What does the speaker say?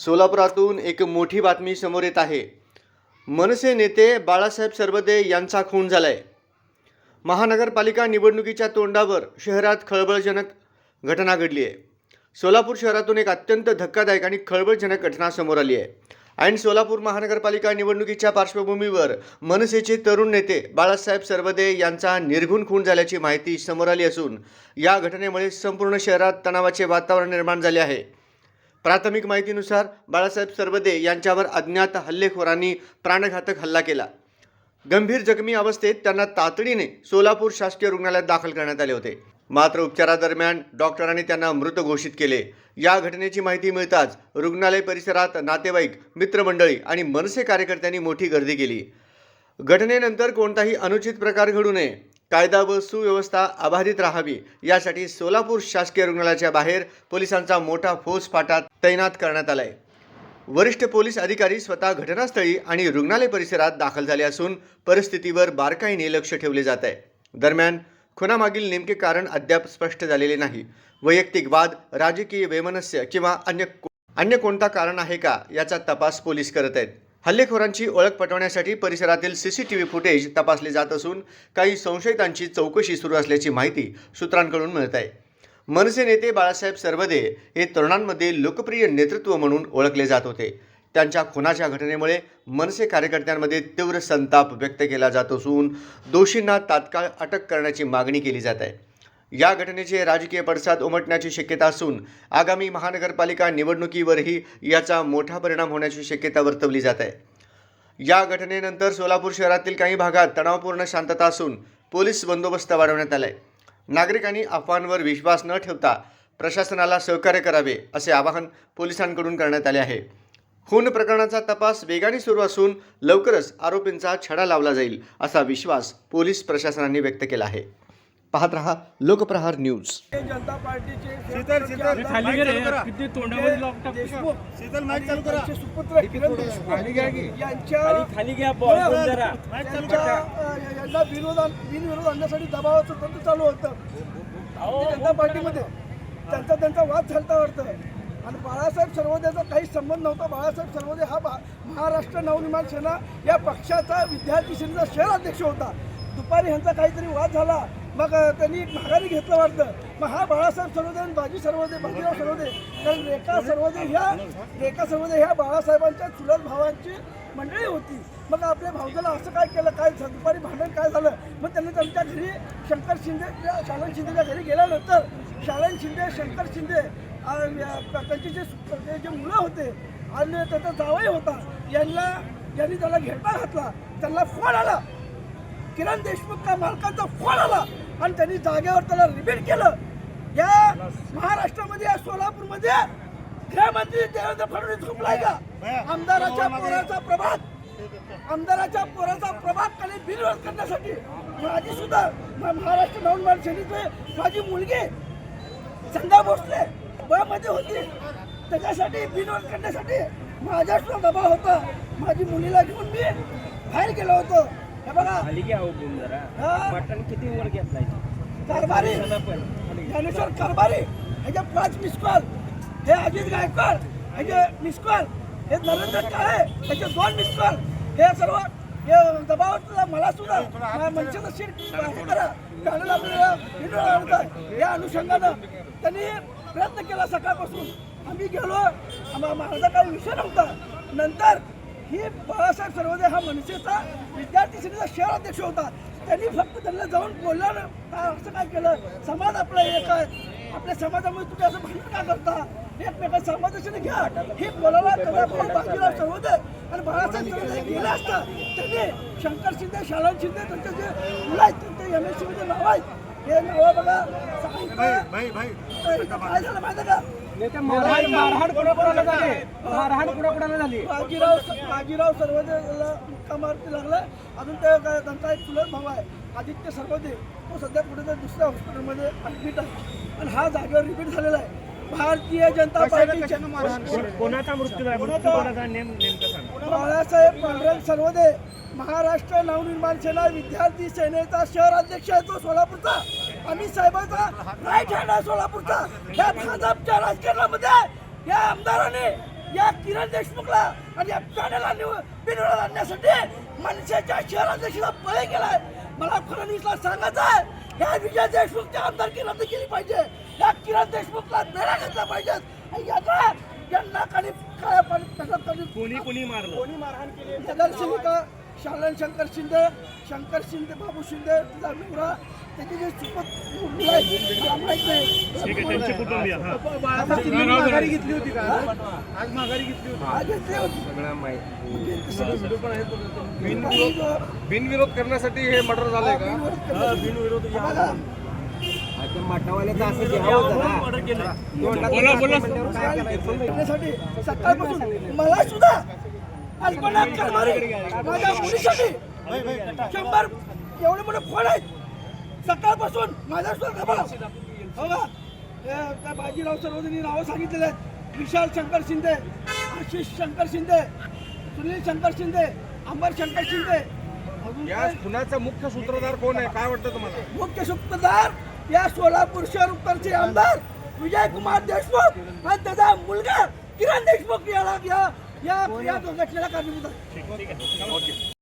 सोलापुरातून एक मोठी बातमी समोर येत आहे। मनसे नेते बाळासाहेब सरवदे यांचा खून झालाय। महानगरपालिका निवडणुकीच्या तोंडावर शहरात खळबळजनक घटना घडली आहे। सोलापूर शहरातून एक अत्यंत धक्कादायक आणि खळबळजनक घटना समोर आली आहे। आणि सोलापूर महानगरपालिका निवडणुकीच्या पार्श्वभूमीवर मनसेचे तरुण नेते बाळासाहेब सरवदे यांचा निर्घृण खून झाल्याची माहिती समोर आली असून या घटनेमुळे संपूर्ण शहरात तणावाचे वातावरण निर्माण झाले आहे। प्राथमिक माहितीनुसार बाळासाहेब सरवदे यांच्यावर अज्ञात हल्लेखोरांनी प्राणघातक हल्ला केला। गंभीर जखमी अवस्थेत त्यांना तातडीने सोलापूर शासकीय रुग्णालयात दाखल करण्यात आले होते। मात्र उपचारादरम्यान डॉक्टरांनी त्यांना मृत घोषित केले। या घटनेची माहिती मिळताच रुग्णालय परिसरात नातेवाईक, मित्रमंडळी आणि मनसे कार्यकर्त्यांनी मोठी गर्दी केली। घटनेनंतर कोणताही अनुचित प्रकार घडू नये, कायदा व सुव्यवस्था अबाधित राहावी यासाठी सोलापूर शासकीय रुग्णालयाच्या बाहेर पोलिसांचा मोठा फौजफाटा तैनात करण्यात आलाय। वरिष्ठ पोलीस अधिकारी स्वतः घटनास्थळी आणि रुग्णालय परिसरात दाखल झाले असून परिस्थितीवर बारकाईने लक्ष ठेवले जात आहे। दरम्यान खुनामागील नेमके कारण अद्याप स्पष्ट झालेले नाही। वैयक्तिक वाद, राजकीय वैमनस्य किंवा अन्य कोणता कारण आहे का याचा तपास पोलीस करत आहेत। हल्लेखोरांची ओळख पटवण्यासाठी परिसरातील सीसीटीव्ही फुटेज तपासले जात असून काही संशयितांची चौकशी सुरू असल्याची माहिती सूत्रांकडून मिळत आहे। मनसे नेते बाळासाहेब सरवदे हे तरुणांमध्ये लोकप्रिय नेतृत्व म्हणून ओळखले जात होते। त्यांच्या खुनाच्या घटनेमुळे मनसे कार्यकर्त्यांमध्ये तीव्र संताप व्यक्त केला जात असून दोषींना तात्काळ अटक करण्याची मागणी केली जात आहे। या घटनेचे राजकीय पडसाद उमटण्याची शक्यता असून आगामी महानगरपालिका निवडणुकीवरही याचा मोठा परिणाम होण्याची शक्यता वर्तवली जात आहे। या घटनेनंतर सोलापूर शहरातील काही भागात तणावपूर्ण शांतता असून पोलीस बंदोबस्त वाढवण्यात आलाय। नागरिकांनी अफवांवर विश्वास न ठेवता प्रशासनाला सहकार्य करावे असे आवाहन पोलिसांकडून करण्यात आले आहे। खून प्रकरणाचा तपास वेगाने सुरू असून लवकरच आरोपींचा छडा लावला जाईल असा विश्वास पोलीस प्रशासनाने व्यक्त केला आहे। पाहत रहा लोकप्रहार न्यूज। जनता पार्टीचे सुपुत्र किरण देशमुख यांना बिनविरोध आणण्यासाठी दबावाचं तंत्र चालू होतं जनता पार्टीमध्ये। त्यांचा वाद झालता वाटतं आणि बाळासाहेब सरवदेचा काही संबंध नव्हता। बाळासाहेब सरवदे हा महाराष्ट्र नवनिर्माण सेना या पक्षाचा विद्यार्थी सेनेचा शहर अध्यक्ष होता। दुपारी ह्यांचा काहीतरी वाद झाला, मग त्यांनी माघारी घेतलं वाटतं। मग हा बाळासाहेब सरवदे आणि बाजीराव सरवदे कारण रेखा सरवदे ह्या बाळासाहेबांच्या चुलत भावांची मंडळी होती। मग आपल्या भाऊजाला असं काय केलं, काय दुपारी भांडण काय झालं, मग त्यांनी त्यांच्या घरी शंकर शिंदे शालन शिंदेच्या घरी गेल्यानंतर शालन शिंदे, शंकर शिंदे त्यांचे जे मुलं होते आणि त्याचा जावई होता यांनी त्याला घेरता घातला। त्यांना फोन आला, किरण देशमुख मालकांचा फोन आला आणि त्यांनी जागेवर त्याला रिबीट केलं। या महाराष्ट्रामध्ये या सोलापूरमध्ये गृहमंत्री देवेंद्र फडणवीस झोपलाय का? आमदाराच्या पोराचा प्रभाग खाली बिनविरोध करण्यासाठी माझी सुद्धा महाराष्ट्र नवनिर्माण सेनेचे माझी मुलगी संध्या भोसले मध्ये होती, त्याच्यासाठी बिनविरोध करण्यासाठी माझ्या सुद्धा दबाव होता। माझी मुलीला घेऊन मी बाहेर गेलो होतो। हे बघा किती वर घेतलाय कारभारी ज्ञानेश्वर कारभारी, ह्याचे 5 मिस कॉल, हे अजित गायकवाड ह्याचे मिस कॉल, हे नरेंद्र काळे ह्याचे 2 मिस कॉल, हे सर्व हे दबाव मला सुद्धा मनसेचं सीट हे करा पॅनल आपल्याला या अनुषंगानं त्यांनी प्रयत्न केला। सकाळपासून आम्ही गेलो, माझा काही विषय नव्हता। नंतर ही बाळासाहेब सरवदे हा मनसेचा विद्यार्थी सेनेचा शहर अध्यक्ष होता। त्यांनी फक्त त्यांना जाऊन बोललं, असं काय केलं, समाज आपला एक आहे, आपल्या समाजामुळे तुम्ही असं भांडण का करता, एकमेका समाजाने घ्या हे बोलायला बाजीराव सरवदे आणि बाळासाहेब सरवदे गेले असता त्यांनी शंकर शिंदे, शालन शिंदे त्यांचे जे मुलं आहेत त्यांचे MSCBचे नाव आहेत, हे नाव बघा काय झालं माहिती का? बाजीराव सरवदेला मुक्का मारती लागला। अजून त्यांचा एक चुलत भाऊ आहे आदित्य सरवदे, तो सध्या कुठेतरी दुसऱ्या हॉस्पिटलमध्ये ऍडमिट आहे आणि हा जागेवर रिपीट झालेला आहे। भारतीय जनता पार्टीच्या कोणाचा मृत्यू आहे? बाळासाहेब पांडुरंग सरवदे महाराष्ट्र नवनिर्माण सेना विद्यार्थी सेनेचा शहर अध्यक्ष आहे तो सोलापूरचा। अमित साहेबांचा राईट हँड आहे सोलापूरचा। या भाजपच्या राजकारणामध्ये या आमदाराने या किरण देशमुखला आणि या पॅनलला बिनविरोध आणण्यासाठी मनसेच्या शहराध्यक्षाला बळी केलाय. मला फडणवीसला सांगायचं आहे, या विजय देशमुखच्या आमदारकी रद्द केली पाहिजे. या किरण देशमुखला बेड्या घातल्या पाहिजेत. यांना काही काय कोणी मारलं? नगरसेविका शालन शंकर शिंदे बाबू शिंदे तिचा नवरा त्याची जे चुकत मुलं आहेत, मला माहित नाही. ठीक आहे, त्यांचे कुटुंबीय. हा. माघारी घेतली होती का आज माघारी घेतली होती आज घेतली होती. बिनविरोध करण्यासाठी हे मर्डर झालंय का बघा, करण्यासाठी सकाळपासून मला सुद्धा कल्पना करणारे माझ्या मुलीसाठी 100 एवढे मोठे फोन आहेत. सकाळपासून माझ्या सुद्धा दबाव. हो का? त्या बाजीराव सर्वजणी नावं सांगितलेले आहेत. विशाल शंकर शिंदे, आशिष शंकर शिंदे, सुनील शंकर शिंदे, अंबर शंकर शिंदे. अजून या खुनाचा मुख्य सूत्रधार कोण आहे काय वाटतं तुम्हाला मुख्य सूत्रधार या सोलापूर शहर उत्तरचे आमदार विजय कुमार देशमुख आणि त्याचा मुलगा किरण देशमुख या घटनेला कारणीभूत आहे.